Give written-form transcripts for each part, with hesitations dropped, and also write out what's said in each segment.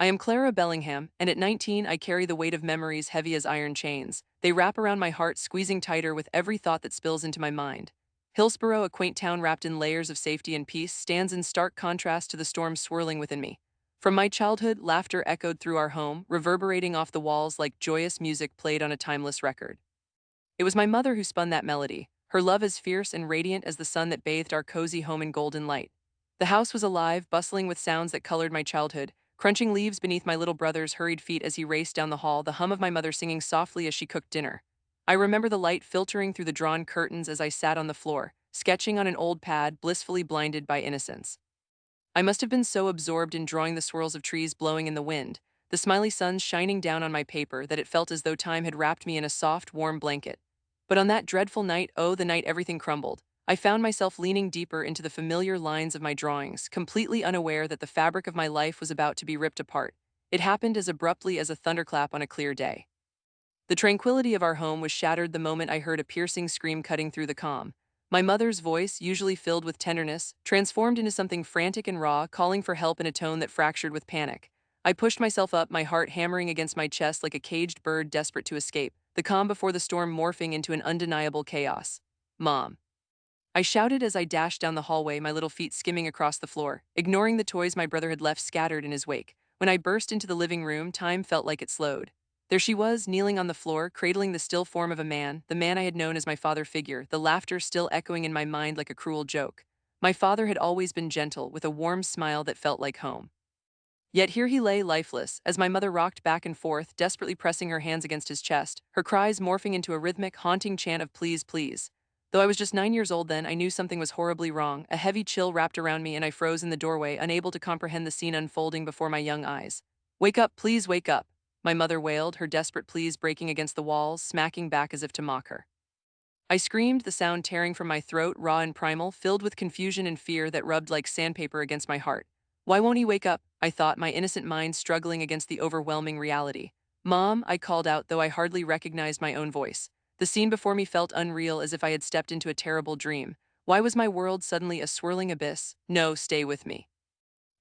I am Clara Bellingham, and at 19 I carry the weight of memories heavy as iron chains. They wrap around my heart, squeezing tighter with every thought that spills into my mind. Hillsborough, a quaint town wrapped in layers of safety and peace, stands in stark contrast to the storm swirling within me. From my childhood, laughter echoed through our home, reverberating off the walls like joyous music played on a timeless record. It was my mother who spun that melody, her love as fierce and radiant as the sun that bathed our cozy home in golden light. The house was alive, bustling with sounds that colored my childhood, crunching leaves beneath my little brother's hurried feet as he raced down the hall, the hum of my mother singing softly as she cooked dinner. I remember the light filtering through the drawn curtains as I sat on the floor, sketching on an old pad, blissfully blinded by innocence. I must have been so absorbed in drawing the swirls of trees blowing in the wind, the smiley suns shining down on my paper, that it felt as though time had wrapped me in a soft, warm blanket. But on that dreadful night, oh, the night everything crumbled, I found myself leaning deeper into the familiar lines of my drawings, completely unaware that the fabric of my life was about to be ripped apart. It happened as abruptly as a thunderclap on a clear day. The tranquility of our home was shattered the moment I heard a piercing scream cutting through the calm. My mother's voice, usually filled with tenderness, transformed into something frantic and raw, calling for help in a tone that fractured with panic. I pushed myself up, my heart hammering against my chest like a caged bird desperate to escape, the calm before the storm morphing into an undeniable chaos. "Mom!" I shouted as I dashed down the hallway, my little feet skimming across the floor, ignoring the toys my brother had left scattered in his wake. When I burst into the living room, time felt like it slowed. There she was, kneeling on the floor, cradling the still form of a man, the man I had known as my father figure, the laughter still echoing in my mind like a cruel joke. My father had always been gentle, with a warm smile that felt like home. Yet here he lay, lifeless, as my mother rocked back and forth, desperately pressing her hands against his chest, her cries morphing into a rhythmic, haunting chant of please, please. Though I was just 9 years old then, I knew something was horribly wrong. A heavy chill wrapped around me and I froze in the doorway, unable to comprehend the scene unfolding before my young eyes. "Wake up, please wake up," my mother wailed, her desperate pleas breaking against the walls, smacking back as if to mock her. I screamed, the sound tearing from my throat, raw and primal, filled with confusion and fear that rubbed like sandpaper against my heart. Why won't he wake up? I thought, my innocent mind struggling against the overwhelming reality. "Mom," I called out, though I hardly recognized my own voice. The scene before me felt unreal, as if I had stepped into a terrible dream. Why was my world suddenly a swirling abyss? "No, stay with me."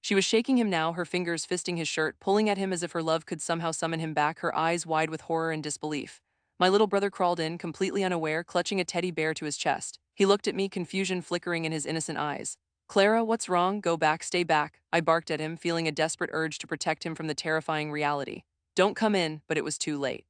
She was shaking him now, her fingers fisting his shirt, pulling at him as if her love could somehow summon him back, her eyes wide with horror and disbelief. My little brother crawled in, completely unaware, clutching a teddy bear to his chest. He looked at me, confusion flickering in his innocent eyes. "Clara, what's wrong? Go back, stay back," I barked at him, feeling a desperate urge to protect him from the terrifying reality. "Don't come in," but it was too late.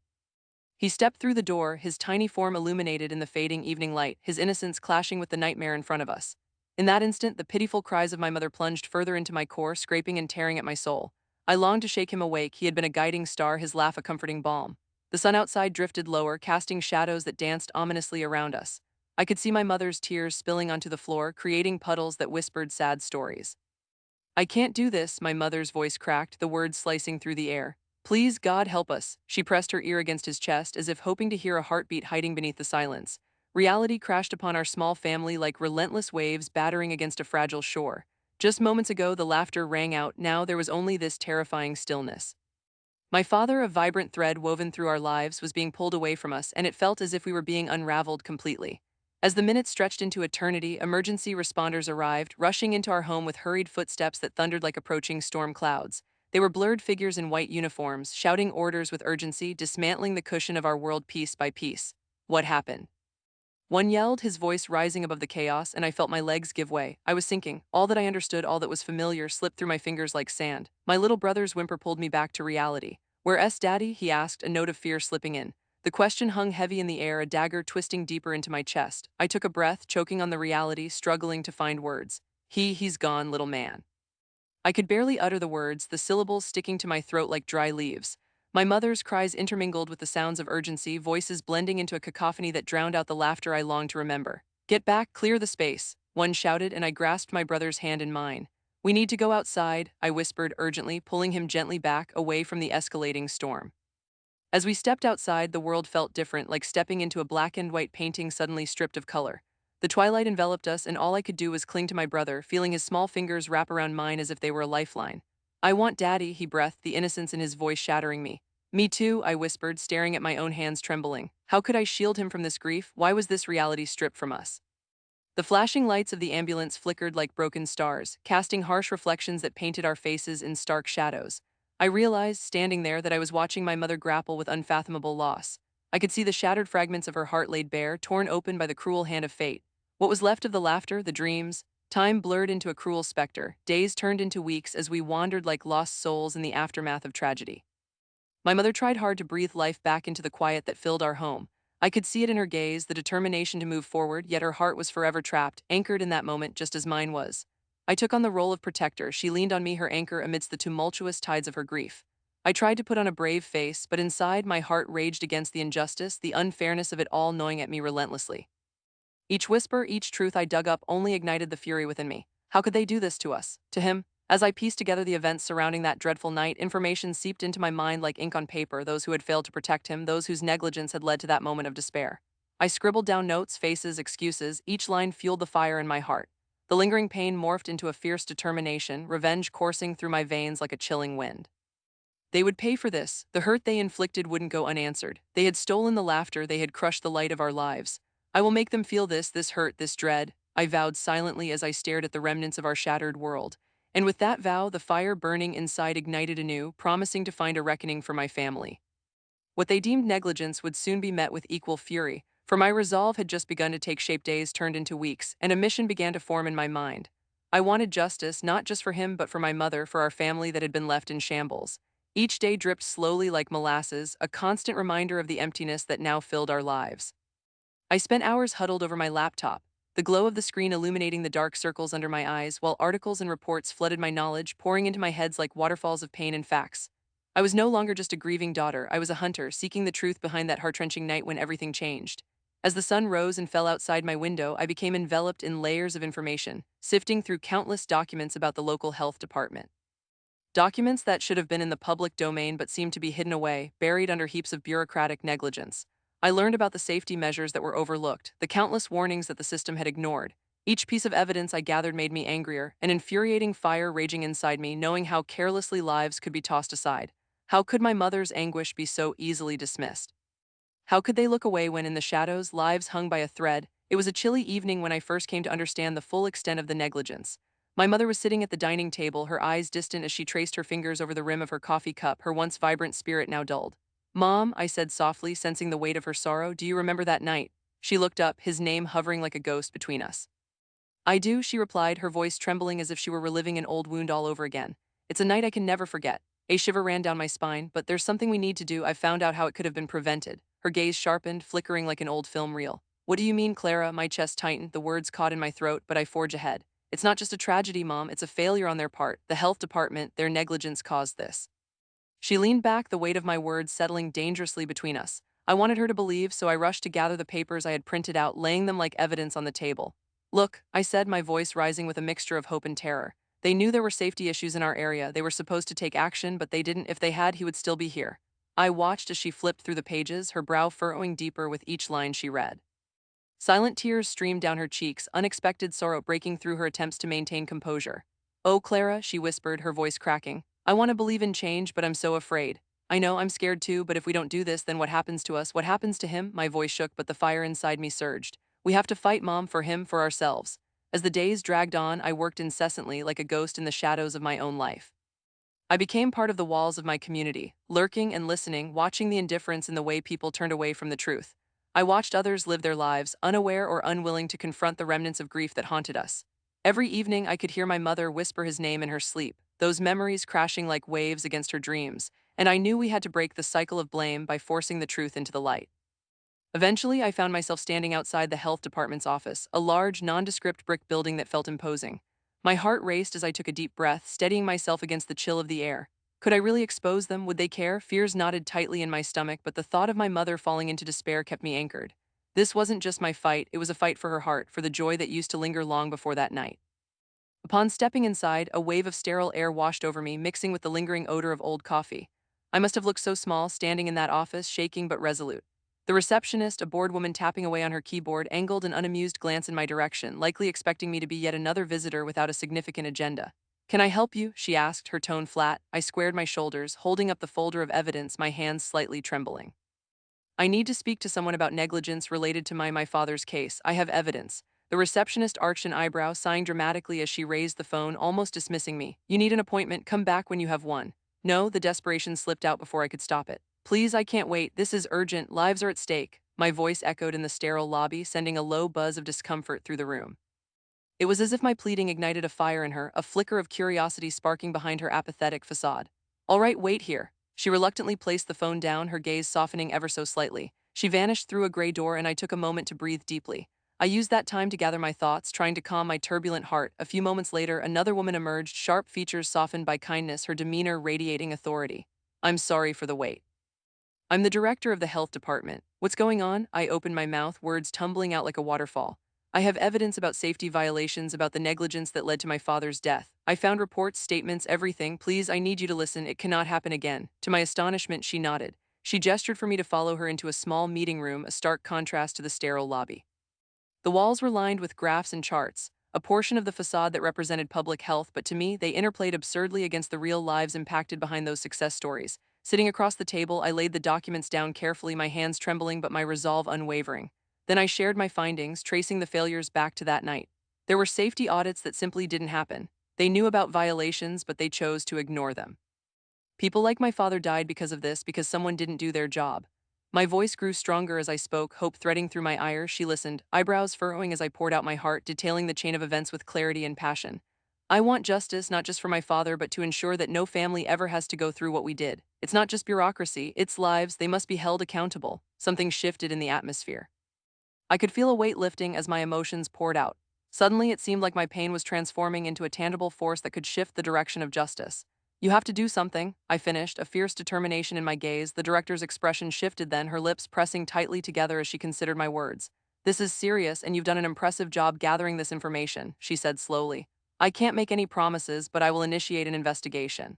He stepped through the door, his tiny form illuminated in the fading evening light, his innocence clashing with the nightmare in front of us. In that instant, the pitiful cries of my mother plunged further into my core, scraping and tearing at my soul. I longed to shake him awake. He had been a guiding star, his laugh a comforting balm. The sun outside drifted lower, casting shadows that danced ominously around us. I could see my mother's tears spilling onto the floor, creating puddles that whispered sad stories. "I can't do this," my mother's voice cracked, the words slicing through the air. "Please, God, help us." She pressed her ear against his chest, as if hoping to hear a heartbeat hiding beneath the silence. Reality crashed upon our small family like relentless waves battering against a fragile shore. Just moments ago, the laughter rang out. Now there was only this terrifying stillness. My father, a vibrant thread woven through our lives, was being pulled away from us, and it felt as if we were being unraveled completely. As the minutes stretched into eternity, emergency responders arrived, rushing into our home with hurried footsteps that thundered like approaching storm clouds. They were blurred figures in white uniforms, shouting orders with urgency, dismantling the cushion of our world piece by piece. "What happened?" one yelled, his voice rising above the chaos, and I felt my legs give way. I was sinking. All that I understood, all that was familiar, slipped through my fingers like sand. My little brother's whimper pulled me back to reality. "Where's Daddy?" he asked, a note of fear slipping in. The question hung heavy in the air, a dagger twisting deeper into my chest. I took a breath, choking on the reality, struggling to find words. He's gone, little man." I could barely utter the words, the syllables sticking to my throat like dry leaves. My mother's cries intermingled with the sounds of urgency, voices blending into a cacophony that drowned out the laughter I longed to remember. "Get back, clear the space," one shouted, and I grasped my brother's hand in mine. "We need to go outside," I whispered urgently, pulling him gently back, away from the escalating storm. As we stepped outside, the world felt different, like stepping into a black and white painting suddenly stripped of color. The twilight enveloped us, and all I could do was cling to my brother, feeling his small fingers wrap around mine as if they were a lifeline. "I want Daddy," he breathed, the innocence in his voice shattering me. "Me too," I whispered, staring at my own hands trembling. How could I shield him from this grief? Why was this reality stripped from us? The flashing lights of the ambulance flickered like broken stars, casting harsh reflections that painted our faces in stark shadows. I realized, standing there, that I was watching my mother grapple with unfathomable loss. I could see the shattered fragments of her heart laid bare, torn open by the cruel hand of fate. What was left of the laughter, the dreams, time blurred into a cruel specter. Days turned into weeks as we wandered like lost souls in the aftermath of tragedy. My mother tried hard to breathe life back into the quiet that filled our home. I could see it in her gaze, the determination to move forward, yet her heart was forever trapped, anchored in that moment just as mine was. I took on the role of protector. She leaned on me, her anchor amidst the tumultuous tides of her grief. I tried to put on a brave face, but inside my heart raged against the injustice, the unfairness of it all gnawing at me relentlessly. Each whisper, each truth I dug up only ignited the fury within me. How could they do this to us? To him? As I pieced together the events surrounding that dreadful night, information seeped into my mind like ink on paper, those who had failed to protect him, those whose negligence had led to that moment of despair. I scribbled down notes, faces, excuses. Each line fueled the fire in my heart. The lingering pain morphed into a fierce determination, revenge coursing through my veins like a chilling wind. They would pay for this. The hurt they inflicted wouldn't go unanswered. They had stolen the laughter, they had crushed the light of our lives. I will make them feel this hurt, this dread, I vowed silently as I stared at the remnants of our shattered world. And with that vow, the fire burning inside ignited anew, promising to find a reckoning for my family. What they deemed negligence would soon be met with equal fury, for my resolve had just begun to take shape. Days turned into weeks, and a mission began to form in my mind. I wanted justice, not just for him but for my mother, for our family that had been left in shambles. Each day dripped slowly like molasses, a constant reminder of the emptiness that now filled our lives. I spent hours huddled over my laptop, the glow of the screen illuminating the dark circles under my eyes, while articles and reports flooded my knowledge, pouring into my heads like waterfalls of pain and facts. I was no longer just a grieving daughter, I was a hunter, seeking the truth behind that heart-wrenching night when everything changed. As the sun rose and fell outside my window, I became enveloped in layers of information, sifting through countless documents about the local health department. Documents that should have been in the public domain but seemed to be hidden away, buried under heaps of bureaucratic negligence. I learned about the safety measures that were overlooked, the countless warnings that the system had ignored. Each piece of evidence I gathered made me angrier, an infuriating fire raging inside me, knowing how carelessly lives could be tossed aside. How could my mother's anguish be so easily dismissed? How could they look away when in the shadows, lives hung by a thread? It was a chilly evening when I first came to understand the full extent of the negligence. My mother was sitting at the dining table, her eyes distant as she traced her fingers over the rim of her coffee cup, her once vibrant spirit now dulled. "Mom," I said softly, sensing the weight of her sorrow, "do you remember that night?" She looked up, his name hovering like a ghost between us. "I do," she replied, her voice trembling as if she were reliving an old wound all over again. "It's a night I can never forget." A shiver ran down my spine. "But there's something we need to do. I've found out how it could have been prevented." Her gaze sharpened, flickering like an old film reel. "What do you mean, Clara?" My chest tightened, the words caught in my throat, but I forged ahead. "It's not just a tragedy, Mom, it's a failure on their part. The health department, their negligence caused this." She leaned back, the weight of my words settling dangerously between us. I wanted her to believe, so I rushed to gather the papers I had printed out, laying them like evidence on the table. "Look," I said, my voice rising with a mixture of hope and terror. "They knew there were safety issues in our area. They were supposed to take action, but they didn't. If they had, he would still be here." I watched as she flipped through the pages, her brow furrowing deeper with each line she read. Silent tears streamed down her cheeks, unexpected sorrow breaking through her attempts to maintain composure. "Oh, Clara," she whispered, her voice cracking. "I want to believe in change, but I'm so afraid. I know, I'm scared too, but if we don't do this, then what happens to us? What happens to him?" My voice shook, but the fire inside me surged. "We have to fight, Mom, for him, for ourselves." As the days dragged on, I worked incessantly, like a ghost in the shadows of my own life. I became part of the walls of my community, lurking and listening, watching the indifference in the way people turned away from the truth. I watched others live their lives, unaware or unwilling to confront the remnants of grief that haunted us. Every evening, I could hear my mother whisper his name in her sleep, those memories crashing like waves against her dreams, and I knew we had to break the cycle of blame by forcing the truth into the light. Eventually, I found myself standing outside the health department's office, a large, nondescript brick building that felt imposing. My heart raced as I took a deep breath, steadying myself against the chill of the air. Could I really expose them? Would they care? Fears knotted tightly in my stomach, but the thought of my mother falling into despair kept me anchored. This wasn't just my fight, it was a fight for her heart, for the joy that used to linger long before that night. Upon stepping inside, a wave of sterile air washed over me, mixing with the lingering odor of old coffee. I must have looked so small, standing in that office, shaking but resolute. The receptionist, a bored woman tapping away on her keyboard, angled an unamused glance in my direction, likely expecting me to be yet another visitor without a significant agenda. "Can I help you?" she asked, her tone flat. I squared my shoulders, holding up the folder of evidence, my hands slightly trembling. "I need to speak to someone about negligence related to my father's case. I have evidence." The receptionist arched an eyebrow, sighing dramatically as she raised the phone, almost dismissing me. "You need an appointment. Come back when you have one." No, the desperation slipped out before I could stop it. Please, I can't wait. This is urgent. Lives are at stake. My voice echoed in the sterile lobby, sending a low buzz of discomfort through the room. It was as if my pleading ignited a fire in her, a flicker of curiosity sparking behind her apathetic facade. All right, wait here. She reluctantly placed the phone down, her gaze softening ever so slightly. She vanished through a gray door, and I took a moment to breathe deeply. I used that time to gather my thoughts, trying to calm my turbulent heart. A few moments later, another woman emerged, sharp features softened by kindness, her demeanor radiating authority. I'm sorry for the wait. I'm the director of the health department. What's going on? I opened my mouth, words tumbling out like a waterfall. I have evidence about safety violations, about the negligence that led to my father's death. I found reports, statements, everything. Please, I need you to listen. It cannot happen again. To my astonishment, she nodded. She gestured for me to follow her into a small meeting room, a stark contrast to the sterile lobby. The walls were lined with graphs and charts, a portion of the facade that represented public health, but to me, they interplayed absurdly against the real lives impacted behind those success stories. Sitting across the table, I laid the documents down carefully, my hands trembling but my resolve unwavering. Then I shared my findings, tracing the failures back to that night. There were safety audits that simply didn't happen. They knew about violations, but they chose to ignore them. People like my father died because of this, because someone didn't do their job. My voice grew stronger as I spoke, hope threading through my ire. She listened, eyebrows furrowing as I poured out my heart, detailing the chain of events with clarity and passion. I want justice, not just for my father, but to ensure that no family ever has to go through what we did. It's not just bureaucracy, it's lives. They must be held accountable. Something shifted in the atmosphere. I could feel a weight lifting as my emotions poured out. Suddenly, it seemed like my pain was transforming into a tangible force that could shift the direction of justice. You have to do something, I finished, a fierce determination in my gaze. The director's expression shifted then, her lips pressing tightly together as she considered my words. This is serious, and you've done an impressive job gathering this information, she said slowly. I can't make any promises, but I will initiate an investigation.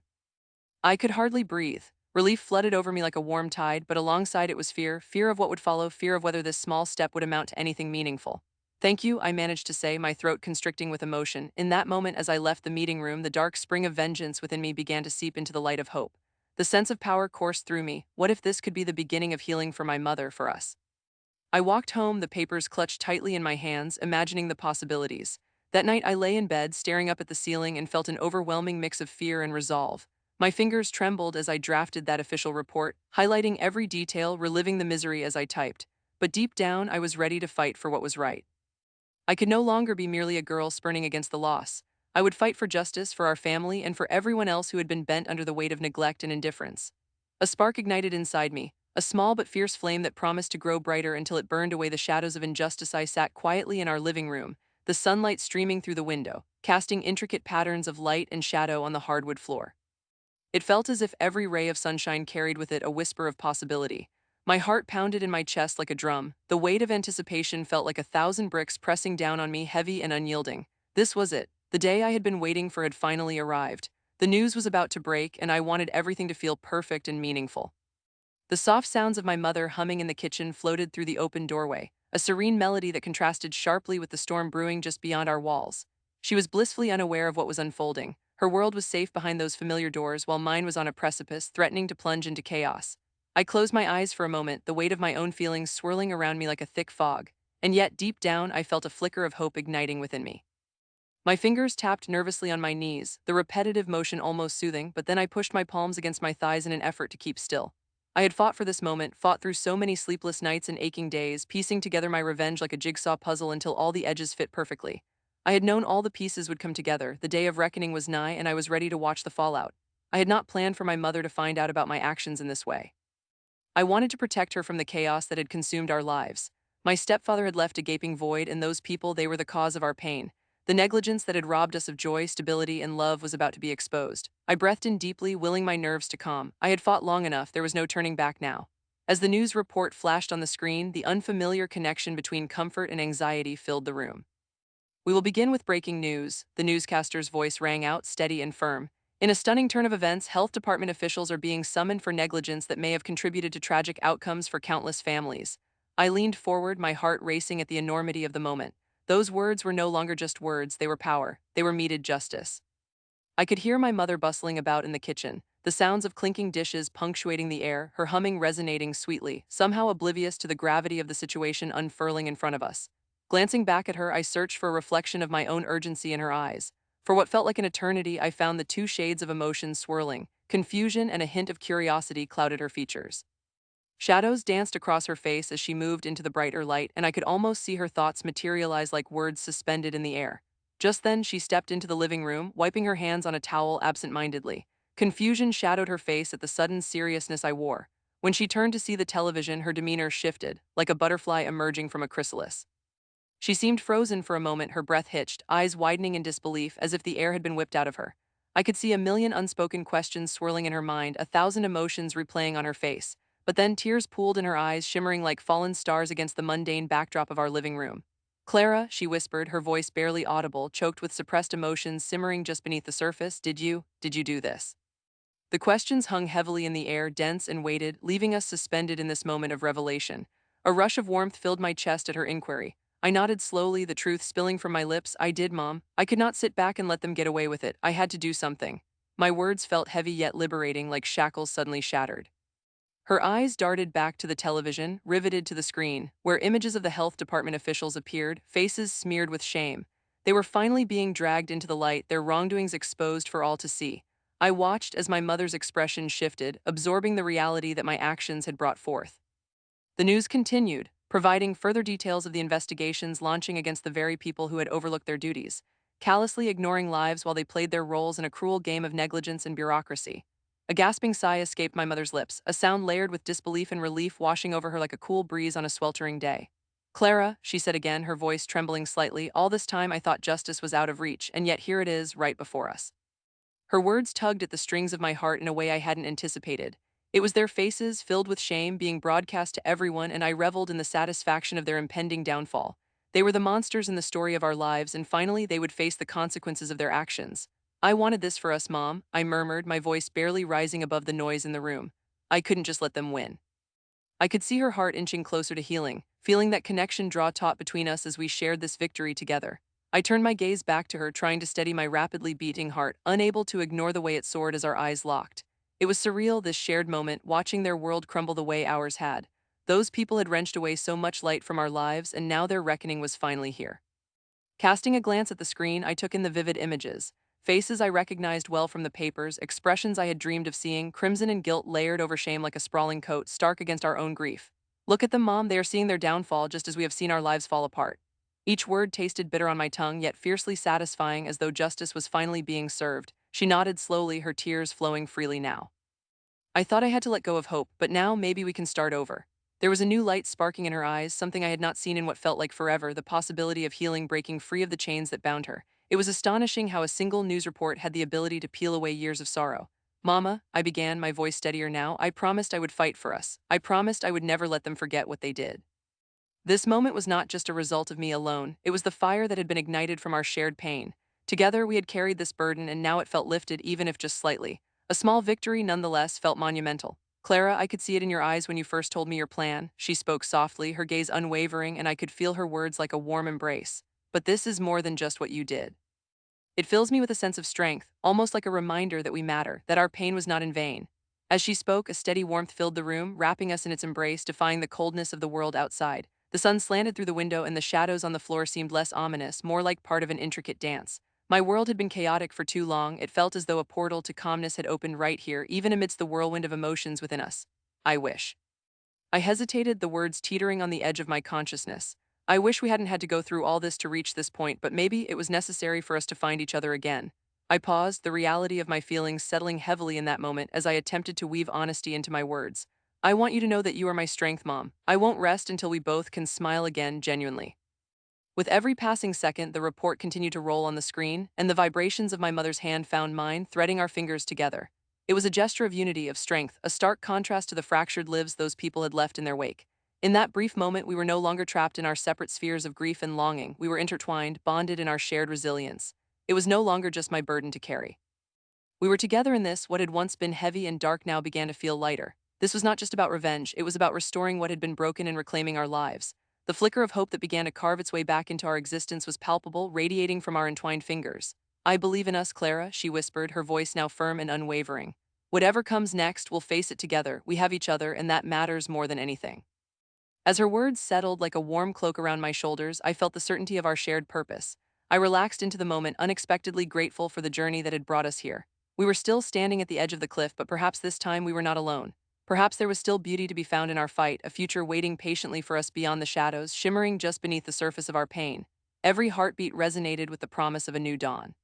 I could hardly breathe. Relief flooded over me like a warm tide, but alongside it was fear, fear of what would follow, fear of whether this small step would amount to anything meaningful. Thank you, I managed to say, my throat constricting with emotion. In that moment, as I left the meeting room, the dark spring of vengeance within me began to seep into the light of hope. The sense of power coursed through me. What if this could be the beginning of healing for my mother, for us? I walked home, the papers clutched tightly in my hands, imagining the possibilities. That night I lay in bed, staring up at the ceiling, and felt an overwhelming mix of fear and resolve. My fingers trembled as I drafted that official report, highlighting every detail, reliving the misery as I typed. But deep down, I was ready to fight for what was right. I could no longer be merely a girl spurning against the loss. I would fight for justice, for our family, and for everyone else who had been bent under the weight of neglect and indifference. A spark ignited inside me, a small but fierce flame that promised to grow brighter until it burned away the shadows of injustice. I sat quietly in our living room, the sunlight streaming through the window, casting intricate patterns of light and shadow on the hardwood floor. It felt as if every ray of sunshine carried with it a whisper of possibility. My heart pounded in my chest like a drum. The weight of anticipation felt like 1,000 bricks pressing down on me, heavy and unyielding. This was it. The day I had been waiting for had finally arrived. The news was about to break, and I wanted everything to feel perfect and meaningful. The soft sounds of my mother humming in the kitchen floated through the open doorway, a serene melody that contrasted sharply with the storm brewing just beyond our walls. She was blissfully unaware of what was unfolding. Her world was safe behind those familiar doors, while mine was on a precipice, threatening to plunge into chaos. I closed my eyes for a moment, the weight of my own feelings swirling around me like a thick fog, and yet deep down I felt a flicker of hope igniting within me. My fingers tapped nervously on my knees, the repetitive motion almost soothing, but then I pushed my palms against my thighs in an effort to keep still. I had fought for this moment, fought through so many sleepless nights and aching days, piecing together my revenge like a jigsaw puzzle until all the edges fit perfectly. I had known all the pieces would come together, the day of reckoning was nigh, and I was ready to watch the fallout. I had not planned for my mother to find out about my actions in this way. I wanted to protect her from the chaos that had consumed our lives. My stepfather had left a gaping void, and those people, they were the cause of our pain. The negligence that had robbed us of joy, stability, and love was about to be exposed. I breathed in deeply, willing my nerves to calm. I had fought long enough, there was no turning back now. As the news report flashed on the screen, the unfamiliar connection between comfort and anxiety filled the room. We will begin with breaking news, the newscaster's voice rang out, steady and firm. In a stunning turn of events, health department officials are being summoned for negligence that may have contributed to tragic outcomes for countless families. I leaned forward, my heart racing at the enormity of the moment. Those words were no longer just words, they were power, they were meted justice. I could hear my mother bustling about in the kitchen, the sounds of clinking dishes punctuating the air, her humming resonating sweetly, somehow oblivious to the gravity of the situation unfurling in front of us. Glancing back at her, I searched for a reflection of my own urgency in her eyes. For what felt like an eternity, I found the two shades of emotion swirling, Confusion and a hint of curiosity clouded her features. Shadows danced across her face as she moved into the brighter light, and I could almost see her thoughts materialize like words suspended in the air. Just then, she stepped into the living room, wiping her hands on a towel absent-mindedly. Confusion shadowed her face at the sudden seriousness I wore. When she turned to see the television, her demeanor shifted, like a butterfly emerging from a chrysalis. She seemed frozen for a moment, her breath hitched, eyes widening in disbelief as if the air had been whipped out of her. I could see a million unspoken questions swirling in her mind, a thousand emotions replaying on her face. But then tears pooled in her eyes, shimmering like fallen stars against the mundane backdrop of our living room. "Clara," she whispered, her voice barely audible, choked with suppressed emotions simmering just beneath the surface, did you do this?" The questions hung heavily in the air, dense and weighted, leaving us suspended in this moment of revelation. A rush of warmth filled my chest at her inquiry. I nodded slowly, the truth spilling from my lips. "I did, Mom. I could not sit back and let them get away with it. I had to do something." My words felt heavy yet liberating, like shackles suddenly shattered. Her eyes darted back to the television, riveted to the screen, where images of the health department officials appeared, faces smeared with shame. They were finally being dragged into the light, their wrongdoings exposed for all to see. I watched as my mother's expression shifted, absorbing the reality that my actions had brought forth. The news continued, providing further details of the investigations launching against the very people who had overlooked their duties, callously ignoring lives while they played their roles in a cruel game of negligence and bureaucracy. A gasping sigh escaped my mother's lips, a sound layered with disbelief and relief washing over her like a cool breeze on a sweltering day. "Clara," she said again, her voice trembling slightly, "all this time I thought justice was out of reach, and yet here it is, right before us." Her words tugged at the strings of my heart in a way I hadn't anticipated. It was their faces, filled with shame, being broadcast to everyone, and I reveled in the satisfaction of their impending downfall. They were the monsters in the story of our lives, and finally they would face the consequences of their actions. "I wanted this for us, Mom," I murmured, my voice barely rising above the noise in the room. I couldn't just let them win. I could see her heart inching closer to healing, feeling that connection draw taut between us as we shared this victory together. I turned my gaze back to her, trying to steady my rapidly beating heart, unable to ignore the way it soared as our eyes locked. It was surreal, this shared moment, watching their world crumble the way ours had. Those people had wrenched away so much light from our lives, and now their reckoning was finally here. Casting a glance at the screen, I took in the vivid images. Faces I recognized well from the papers, expressions I had dreamed of seeing, crimson and guilt layered over shame like a sprawling coat, stark against our own grief. "Look at them, Mom, they are seeing their downfall just as we have seen our lives fall apart." Each word tasted bitter on my tongue, yet fiercely satisfying, as though justice was finally being served. She nodded slowly, her tears flowing freely now. I thought I had to let go of hope, but now maybe we can start over. There was a new light sparking in her eyes, something I had not seen in what felt like forever, the possibility of healing, breaking free of the chains that bound her. It was astonishing how a single news report had the ability to peel away years of sorrow. "Mama," I began, my voice steadier now, "I promised I would fight for us. I promised I would never let them forget what they did." This moment was not just a result of me alone, it was the fire that had been ignited from our shared pain. Together we had carried this burden, and now it felt lifted, even if just slightly. A small victory nonetheless felt monumental. "Clara, I could see it in your eyes when you first told me your plan." She spoke softly, her gaze unwavering, and I could feel her words like a warm embrace. "But this is more than just what you did. It fills me with a sense of strength, almost like a reminder that we matter, that our pain was not in vain." As she spoke, a steady warmth filled the room, wrapping us in its embrace, defying the coldness of the world outside. The sun slanted through the window, and the shadows on the floor seemed less ominous, more like part of an intricate dance. My world had been chaotic for too long, it felt as though a portal to calmness had opened right here, even amidst the whirlwind of emotions within us. "I wish." I hesitated, the words teetering on the edge of my consciousness. I wish we hadn't had to go through all this to reach this point, but maybe it was necessary for us to find each other again. I paused, the reality of my feelings settling heavily in that moment as I attempted to weave honesty into my words. "I want you to know that you are my strength, Mom. I won't rest until we both can smile again, genuinely." With every passing second, the report continued to roll on the screen, and the vibrations of my mother's hand found mine, threading our fingers together. It was a gesture of unity, of strength, a stark contrast to the fractured lives those people had left in their wake. In that brief moment, we were no longer trapped in our separate spheres of grief and longing. We were intertwined, bonded in our shared resilience. It was no longer just my burden to carry. We were together in this, what had once been heavy and dark now began to feel lighter. This was not just about revenge, it was about restoring what had been broken and reclaiming our lives. The flicker of hope that began to carve its way back into our existence was palpable, radiating from our entwined fingers. "I believe in us, Clara," she whispered, her voice now firm and unwavering. "Whatever comes next, we'll face it together. We have each other, and that matters more than anything." As her words settled like a warm cloak around my shoulders, I felt the certainty of our shared purpose. I relaxed into the moment, unexpectedly grateful for the journey that had brought us here. We were still standing at the edge of the cliff, but perhaps this time we were not alone. Perhaps there was still beauty to be found in our fight, a future waiting patiently for us beyond the shadows, shimmering just beneath the surface of our pain. Every heartbeat resonated with the promise of a new dawn.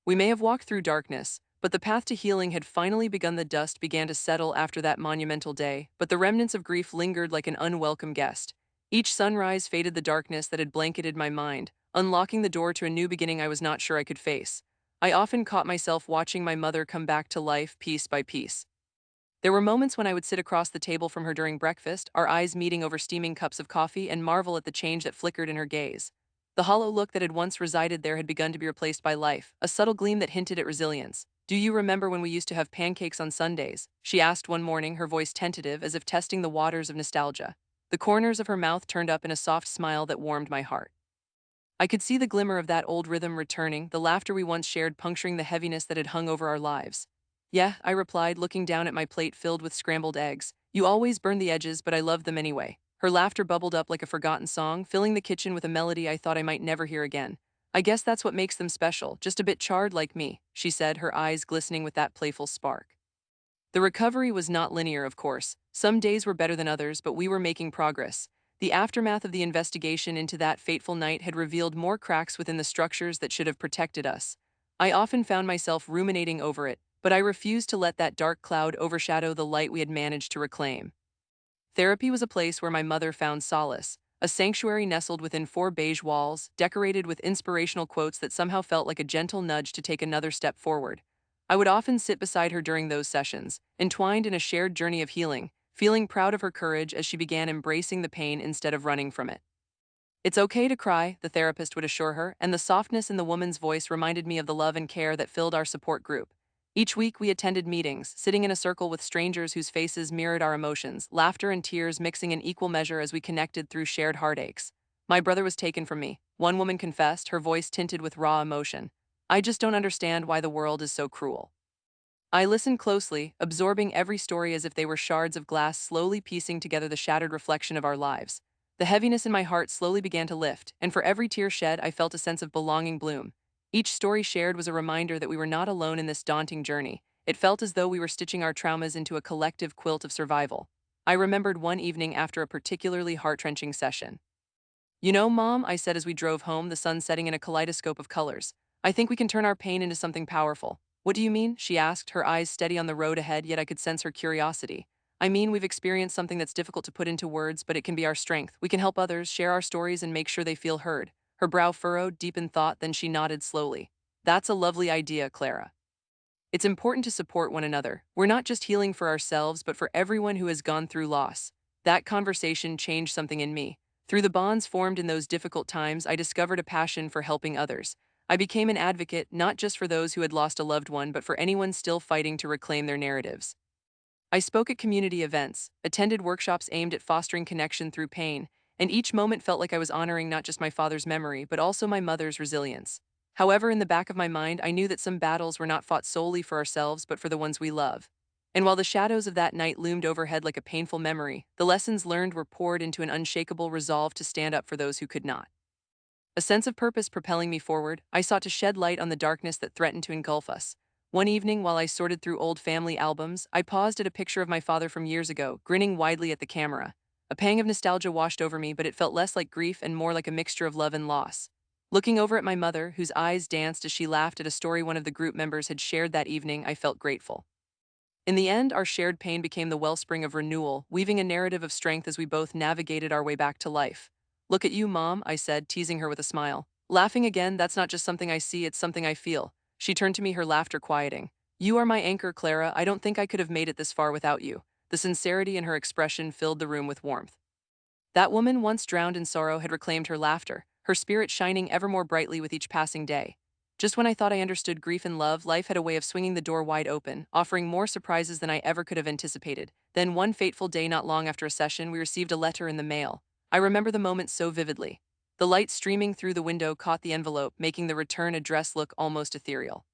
We may have walked through darkness, but the path to healing had finally begun. The dust began to settle after that monumental day, but the remnants of grief lingered like an unwelcome guest. Each sunrise faded the darkness that had blanketed my mind, unlocking the door to a new beginning I was not sure I could face. I often caught myself watching my mother come back to life piece by piece. There were moments when I would sit across the table from her during breakfast, our eyes meeting over steaming cups of coffee, and marvel at the change that flickered in her gaze. The hollow look that had once resided there had begun to be replaced by life, a subtle gleam that hinted at resilience. "Do you remember when we used to have pancakes on Sundays?" she asked one morning, her voice tentative, as if testing the waters of nostalgia. The corners of her mouth turned up in a soft smile that warmed my heart. I could see the glimmer of that old rhythm returning, the laughter we once shared puncturing the heaviness that had hung over our lives. "Yeah," I replied, looking down at my plate filled with scrambled eggs. "You always burn the edges, but I love them anyway." Her laughter bubbled up like a forgotten song, filling the kitchen with a melody I thought I might never hear again. "I guess that's what makes them special, just a bit charred like me," she said, her eyes glistening with that playful spark. The recovery was not linear, of course. Some days were better than others, but we were making progress. The aftermath of the investigation into that fateful night had revealed more cracks within the structures that should have protected us. I often found myself ruminating over it, but I refused to let that dark cloud overshadow the light we had managed to reclaim. Therapy was a place where my mother found solace, a sanctuary nestled within four beige walls, decorated with inspirational quotes that somehow felt like a gentle nudge to take another step forward. I would often sit beside her during those sessions, entwined in a shared journey of healing, feeling proud of her courage as she began embracing the pain instead of running from it. "It's okay to cry," the therapist would assure her, and the softness in the woman's voice reminded me of the love and care that filled our support group. Each week we attended meetings, sitting in a circle with strangers whose faces mirrored our emotions, laughter and tears mixing in equal measure as we connected through shared heartaches. "My brother was taken from me," one woman confessed, her voice tinted with raw emotion. "I just don't understand why the world is so cruel." I listened closely, absorbing every story as if they were shards of glass slowly piecing together the shattered reflection of our lives. The heaviness in my heart slowly began to lift, and for every tear shed I felt a sense of belonging bloom. Each story shared was a reminder that we were not alone in this daunting journey. It felt as though we were stitching our traumas into a collective quilt of survival. I remembered one evening after a particularly heart-wrenching session. "You know, Mom," I said as we drove home, the sun setting in a kaleidoscope of colors, "I think we can turn our pain into something powerful." "What do you mean?" she asked, her eyes steady on the road ahead, yet I could sense her curiosity. "I mean, we've experienced something that's difficult to put into words, but it can be our strength. We can help others, share our stories, and make sure they feel heard." Her brow furrowed, deep in thought, then she nodded slowly. "That's a lovely idea, Clara. It's important to support one another. We're not just healing for ourselves, but for everyone who has gone through loss." That conversation changed something in me. Through the bonds formed in those difficult times, I discovered a passion for helping others. I became an advocate, not just for those who had lost a loved one, but for anyone still fighting to reclaim their narratives. I spoke at community events, attended workshops aimed at fostering connection through pain, and each moment felt like I was honoring not just my father's memory, but also my mother's resilience. However, in the back of my mind, I knew that some battles were not fought solely for ourselves, but for the ones we love. And while the shadows of that night loomed overhead like a painful memory, the lessons learned were poured into an unshakable resolve to stand up for those who could not. A sense of purpose propelling me forward, I sought to shed light on the darkness that threatened to engulf us. One evening, while I sorted through old family albums, I paused at a picture of my father from years ago, grinning widely at the camera. A pang of nostalgia washed over me, but it felt less like grief and more like a mixture of love and loss. Looking over at my mother, whose eyes danced as she laughed at a story one of the group members had shared that evening, I felt grateful. In the end, our shared pain became the wellspring of renewal, weaving a narrative of strength as we both navigated our way back to life. "Look at you, Mom," I said, teasing her with a smile. Laughing again, "That's not just something I see, it's something I feel." She turned to me, her laughter quieting. "You are my anchor, Clara. I don't think I could have made it this far without you." The sincerity in her expression filled the room with warmth. That woman, once drowned in sorrow, had reclaimed her laughter, her spirit shining ever more brightly with each passing day. Just when I thought I understood grief and love, life had a way of swinging the door wide open, offering more surprises than I ever could have anticipated. Then one fateful day, not long after a session, we received a letter in the mail. I remember the moment so vividly. The light streaming through the window caught the envelope, making the return address look almost ethereal.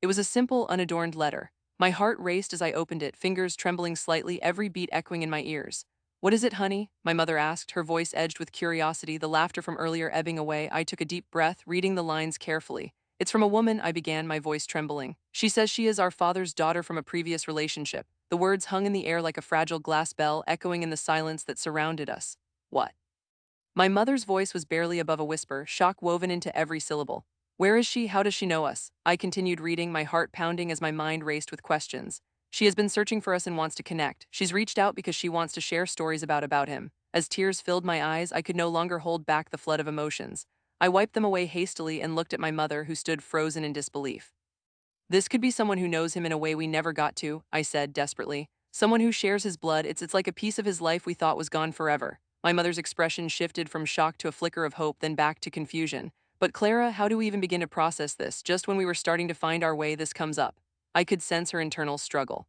It was a simple, unadorned letter. My heart raced as I opened it, fingers trembling slightly, every beat echoing in my ears. "What is it, honey?" my mother asked, her voice edged with curiosity, the laughter from earlier ebbing away. I took a deep breath, reading the lines carefully. It's from a woman, I began, my voice trembling. She says she is our father's daughter from a previous relationship. The words hung in the air like a fragile glass bell, echoing in the silence that surrounded us. What? My mother's voice was barely above a whisper, shock woven into every syllable. Where is she? How does she know us? I continued reading, my heart pounding as my mind raced with questions. She has been searching for us and wants to connect. She's reached out because she wants to share stories about him. As tears filled my eyes, I could no longer hold back the flood of emotions. I wiped them away hastily and looked at my mother, who stood frozen in disbelief. This could be someone who knows him in a way we never got to, I said desperately. Someone who shares his blood, it's like a piece of his life we thought was gone forever. My mother's expression shifted from shock to a flicker of hope, then back to confusion. But Clara, how do we even begin to process this? Just when we were starting to find our way, this comes up. I could sense her internal struggle.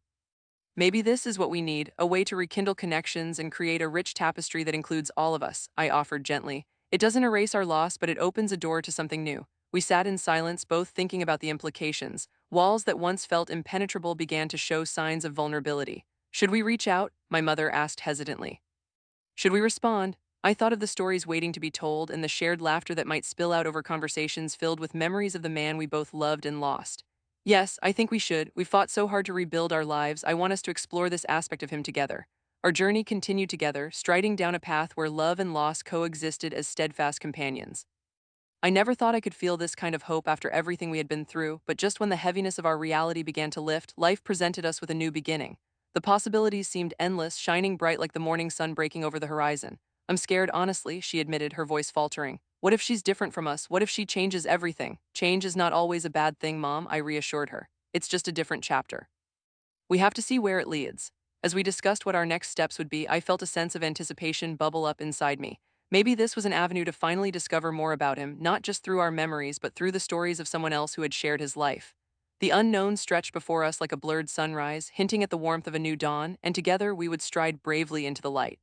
Maybe this is what we need, a way to rekindle connections and create a rich tapestry that includes all of us, I offered gently. It doesn't erase our loss, but it opens a door to something new. We sat in silence, both thinking about the implications. Walls that once felt impenetrable began to show signs of vulnerability. Should we reach out? My mother asked hesitantly. Should we respond? I thought of the stories waiting to be told and the shared laughter that might spill out over conversations filled with memories of the man we both loved and lost. Yes, I think we should. We fought so hard to rebuild our lives. I want us to explore this aspect of him together. Our journey continued together, striding down a path where love and loss coexisted as steadfast companions. I never thought I could feel this kind of hope after everything we had been through, but just when the heaviness of our reality began to lift, life presented us with a new beginning. The possibilities seemed endless, shining bright like the morning sun breaking over the horizon. I'm scared, honestly, she admitted, her voice faltering. What if she's different from us? What if she changes everything? Change is not always a bad thing, Mom, I reassured her. It's just a different chapter. We have to see where it leads. As we discussed what our next steps would be, I felt a sense of anticipation bubble up inside me. Maybe this was an avenue to finally discover more about him, not just through our memories, but through the stories of someone else who had shared his life. The unknown stretched before us like a blurred sunrise, hinting at the warmth of a new dawn, and together we would stride bravely into the light.